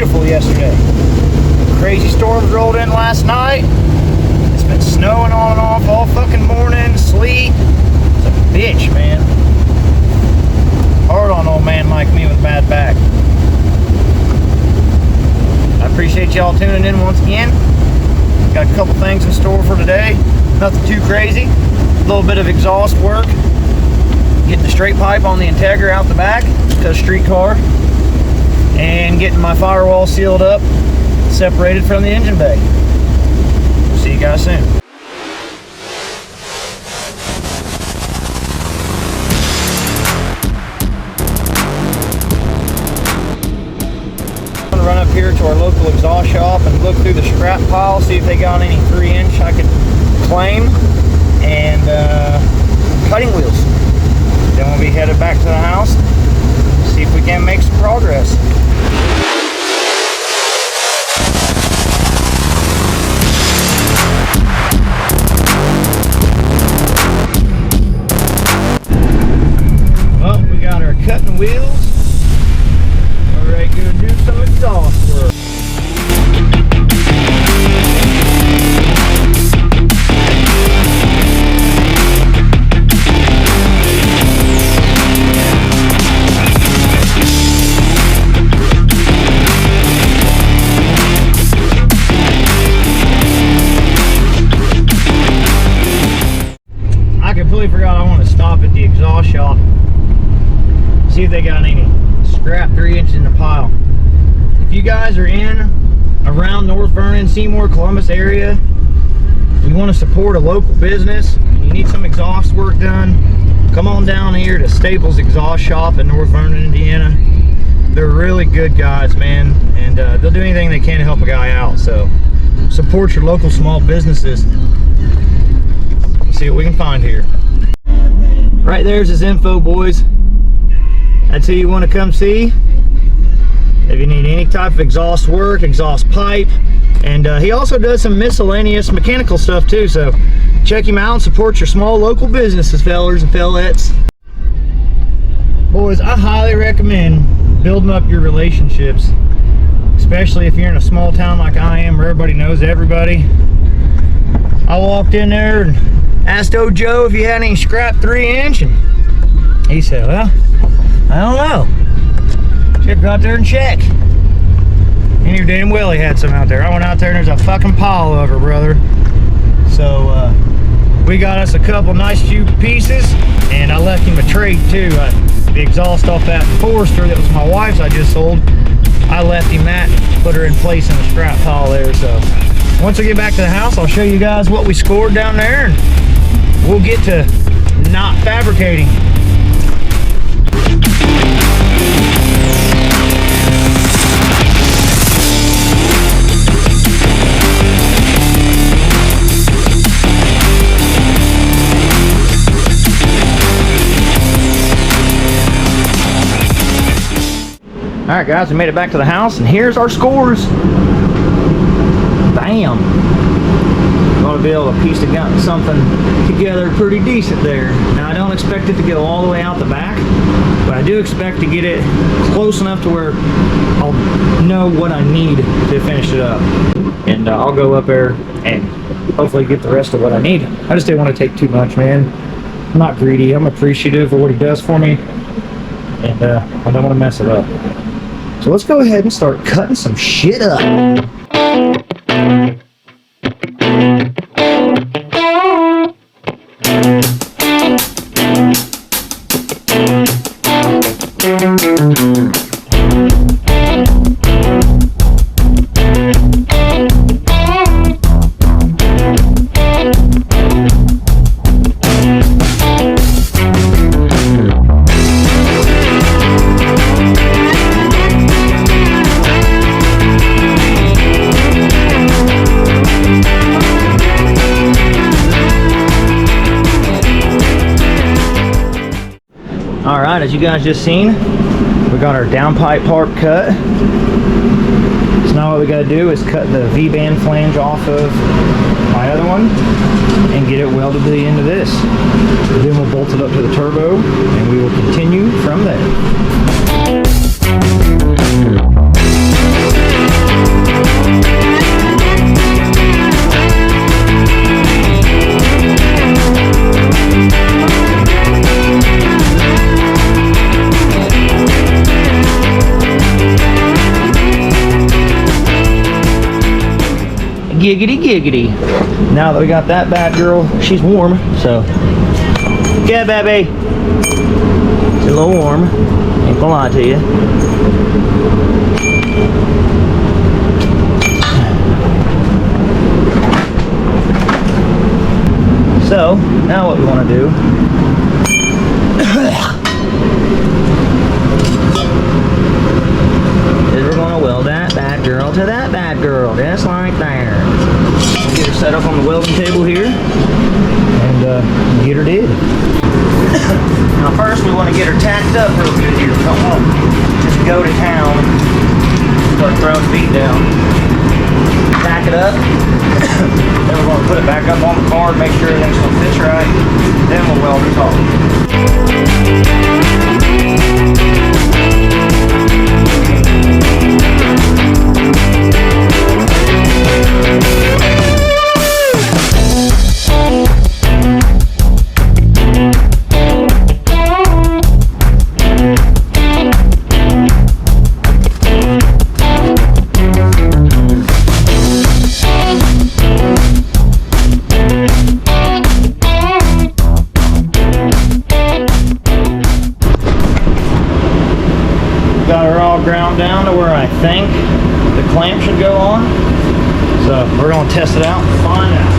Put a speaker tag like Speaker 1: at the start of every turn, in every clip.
Speaker 1: beautiful yesterday. Crazy storms rolled in last night. It's been snowing on and off all fucking morning. Sleet. It's a bitch, man. Hard on an old man like me with a bad back. I appreciate y'all tuning in once again. Got a couple things in store for today. Nothing too crazy. A little bit of exhaust work. Getting the straight pipe on the Integra out the back to a street car. And getting my firewall sealed up, separated from the engine bay. See you guys soon. I'm gonna run up here to our local exhaust shop and look through the scrap pile, see if they got any 3-inch I could claim, and cutting wheels. Then we'll be headed back to the house, see if we can make some progress. Well, we got our cutting wheels. We're ready to do some exhaust work. Forgot I want to stop at the exhaust shop, see if they got any scrap 3-inch in the pile. If you guys are in around North Vernon, Seymour, Columbus area, you want to support a local business, you need some exhaust work done, come on down here to Staples Exhaust Shop in North Vernon, Indiana. They're really good guys, man, and they'll do anything they can to help a guy out. So support your local small businesses. Let's see what we can find here. Right there's his info, boys. That's who you want to come see if you need any type of exhaust work, exhaust pipe, and he also does some miscellaneous mechanical stuff too. So check him out and support your small local businesses, fellers and fellettes. Boys, I highly recommend building up your relationships, especially if you're in a small town like I am where everybody knows everybody. I walked in there and asked old Joe if he had any scrap 3-inch, and he said, well, I don't know. Should go out there and check. And you're damn well he had some out there. I went out there and there's a fucking pile of her, brother. So we got us a couple nice few pieces, and I left him a trade too. The exhaust off that Forester that was my wife's I just sold, I left him that, put her in place in the scrap pile there. So once I get back to the house, I'll show you guys what we scored down there, and we'll get to not fabricating. Alright guys, we made it back to the house, and here's our scores. Bam! Going to be able to piece something together pretty decent there. Now I don't expect it to go all the way out the back, but I do expect to get it close enough to where I'll know what I need to finish it up. And I'll go up there and hopefully get the rest of what I need. I just didn't want to take too much, man. I'm not greedy. I'm appreciative of what he does for me, and I don't want to mess it up. So let's go ahead and start cutting some shit up. Alright, as you guys just seen, we got our downpipe part cut. So now what we got to do is cut the V-band flange off of my other one and get it welded to the end of this. Then we'll bolt it up to the turbo and we will continue from there. giggity giggity. Now that we got that bad girl, she's warm, so. Yeah, baby. It's a little warm. Ain't gonna lie to you. So, now what we want to do is we're going to weld that bad girl to that bad girl, just like there. We'll get her set up on the welding table here, and get her did. Now first we want to get her tacked up real good here. Don't want to just go to town, start throwing feet down. Tack it up. Then we're going to put it back up on the car, make sure everything still fits right. Then we'll weld it off. Got her all ground down to where I think the clamp should go on. So we're going to test it out and find out.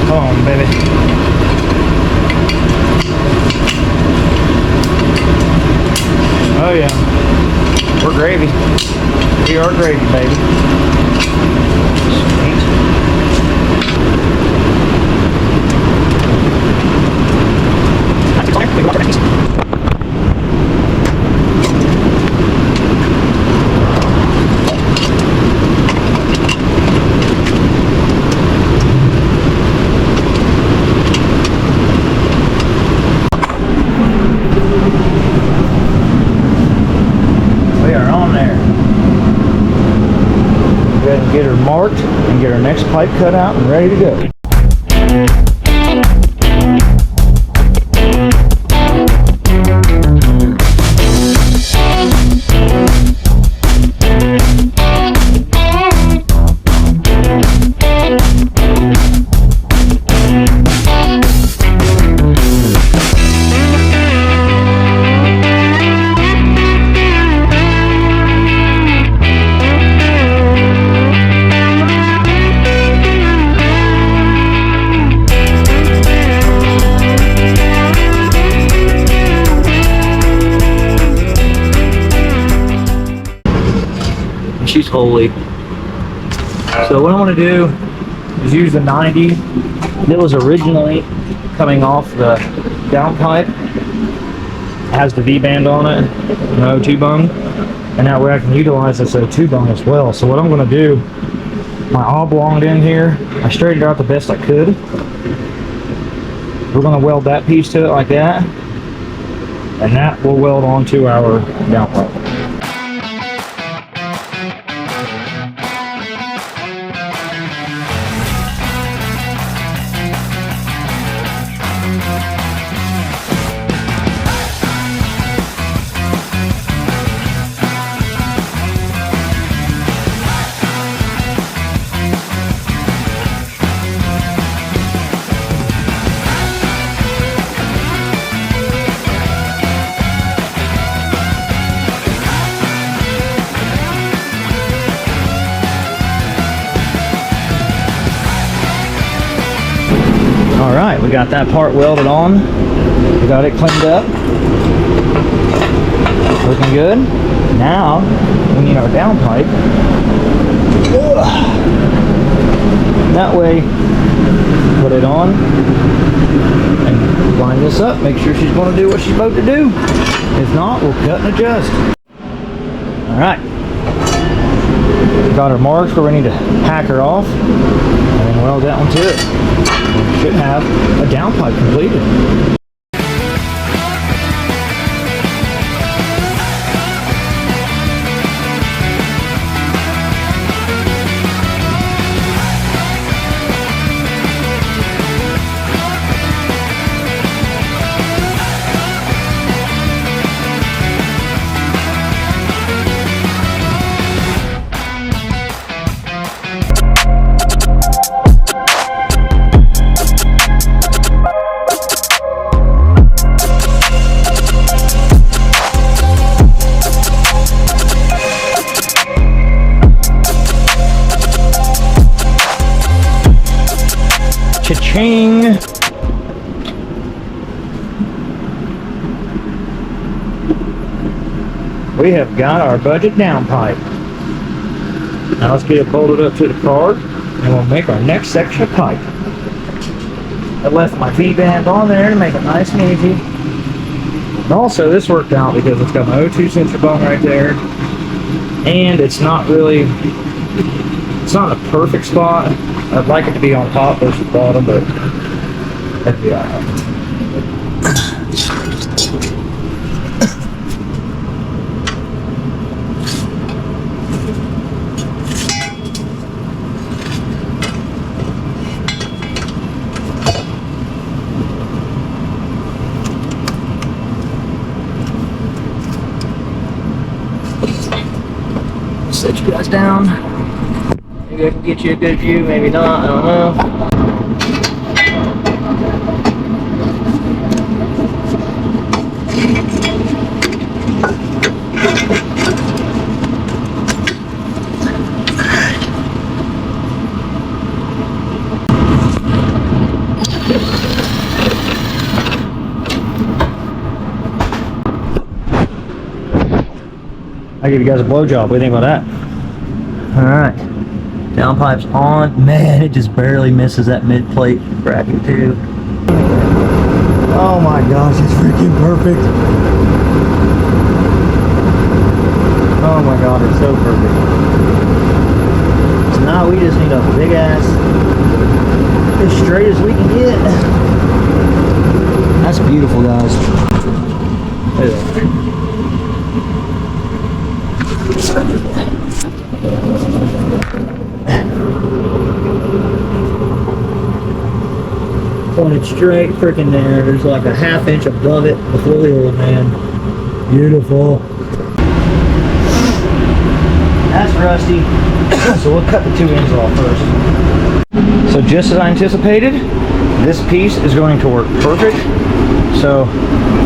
Speaker 1: Come on, baby. Oh yeah, we're gravy. We are gravy, baby. Sweet. We are on there. Go ahead and get her marked and get her next pipe cut out and ready to go. She's holy. So what I want to do is use the 90 that was originally coming off the downpipe. It has the vband on it, no T-bone, and that way I can utilize this as a T-bone as well. So what I'm going to do, my oblonged in here, I straightened it out the best I could. We're going to weld that piece to it like that, and that will weld onto our downpipe. Alright, we got that part welded on. We got it cleaned up. Looking good. Now, we need our downpipe. That way, put it on and line this up. Make sure she's going to do what she's supposed to do. If not, we'll cut and adjust. Alright. Got her marks where we need to hack her off and then weld that one to it. We should have a downpipe completed. Cha-ching! We have got our budget downpipe. Now let's get it bolted up to the car and we'll make our next section of pipe. I left my V-band on there to make it nice and easy. And also this worked out because it's got my O2 sensor button right there. And it's not in a perfect spot. I'd like it to be on top versus the bottom, but that'd be alright. Set you guys down. Maybe I can get you a good view, maybe not, I don't know. I'll give you guys a blowjob. What do you think about that? Alright. Downpipe's on. Man, it just barely misses that mid plate bracket too. Oh my gosh, it's freaking perfect. Oh my god, it's so perfect. So now we just need a big ass, as straight as we can get. That's beautiful, guys. Look at that. Pointed straight freaking there. There's like a ½ inch above it before the oil, man. Beautiful. That's rusty. So we'll cut the 2 ends off first. So just as I anticipated, this piece is going to work perfect. So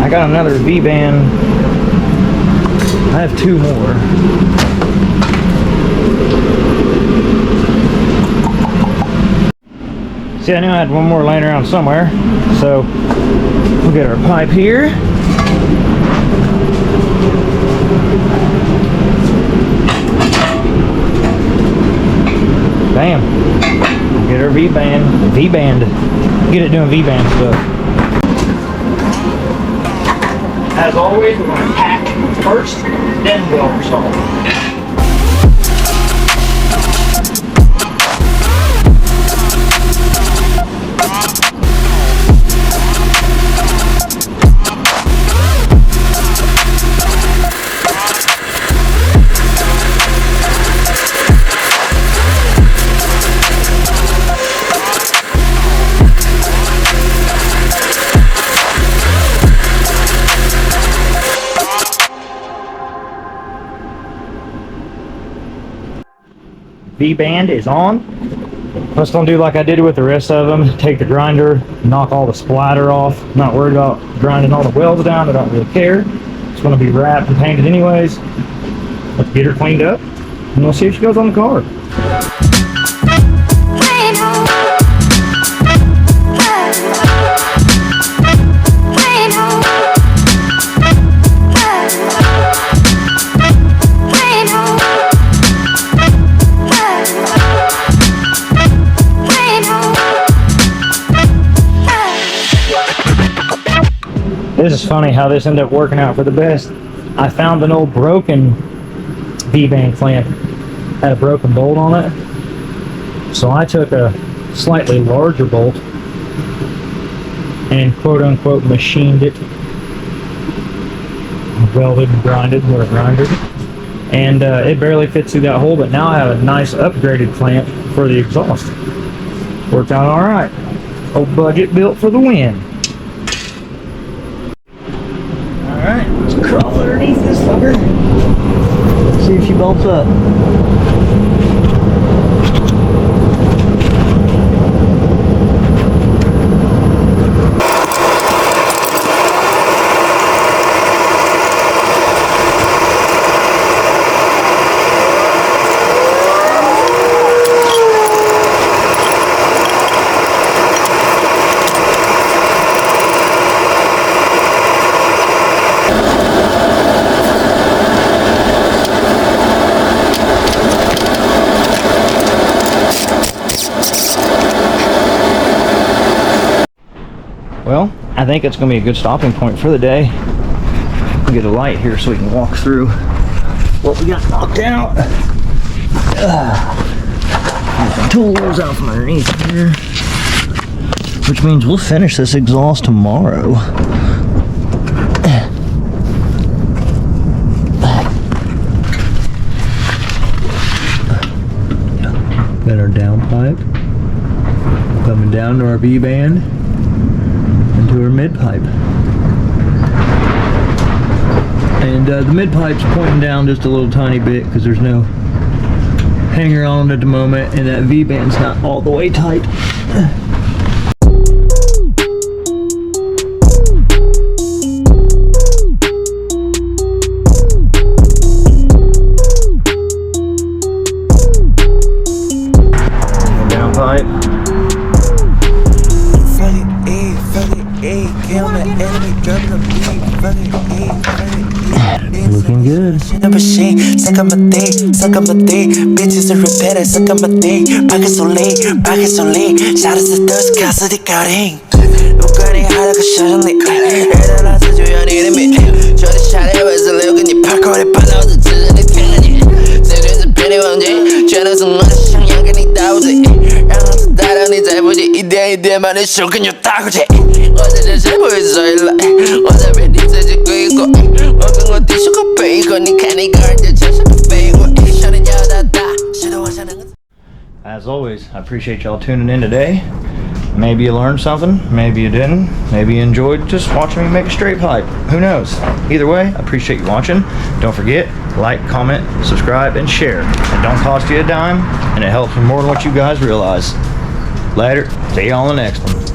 Speaker 1: I got another V-band. I have 2 more. See, I knew I had 1 more laying around somewhere. So we'll get our pipe here. Bam. Get our V-band. Get it doing V-band stuff. As always, we're going to tack first, then weld install. V-band is on. Let's don't do like I did with the rest of them. Take the grinder, knock all the splatter off. Not worried about grinding all the welds down. I don't really care. It's going to be wrapped and painted anyways. Let's get her cleaned up and we'll see if she goes on the car. This is funny how this ended up working out for the best. I found an old broken V-band clamp. Had a broken bolt on it. So I took a slightly larger bolt and quote unquote machined it. Welded and grinded with a grinder. And it barely fits through that hole, but now I have a nice upgraded clamp for the exhaust. Worked out alright. Old budget built for the win. Alright, let's crawl underneath this fucker. See if she bolts up. I think it's going to be a good stopping point for the day. We'll get a light here so we can walk through what we got knocked out. Get some tools out from underneath here, which means we'll finish this exhaust tomorrow. Got our downpipe coming down to our V-band and to our mid-pipe. And the mid-pipe's pointing down just a little tiny bit because there's no hanger on it at the moment, and that V-band's not all the way tight. Looking good.
Speaker 2: Suck on my dick, bitches are repeated. Suck on my dick, pockets so lean. Shout out to those cats of the garden. Looking hard like a shot on the 애들 안 써줘야 네 이름이 저리 샤레 왜서 레오가 네 팔걸이 빨라오도 찢어내 태어나니 세련된 편의 왕제 죄는 승만의 상향가 네 다우지 양한테 따라 네 잘보지 이대만의 쇼근요 따구지 어제 잘 보여서 일라 어차피 네 재짓고 있고 먹은 거 티슈가 베이고 네 캔이 걸려 저쇼가 베이고 액션은 여닫다 시도하자는 건.
Speaker 1: As always, I appreciate y'all tuning in today. Maybe you learned something, maybe you didn't, maybe you enjoyed just watching me make a straight pipe. Who knows? Either way, I appreciate you watching. Don't forget, like, comment, subscribe, and share. It don't cost you a dime, and it helps me more than what you guys realize. Later. See you on the next one.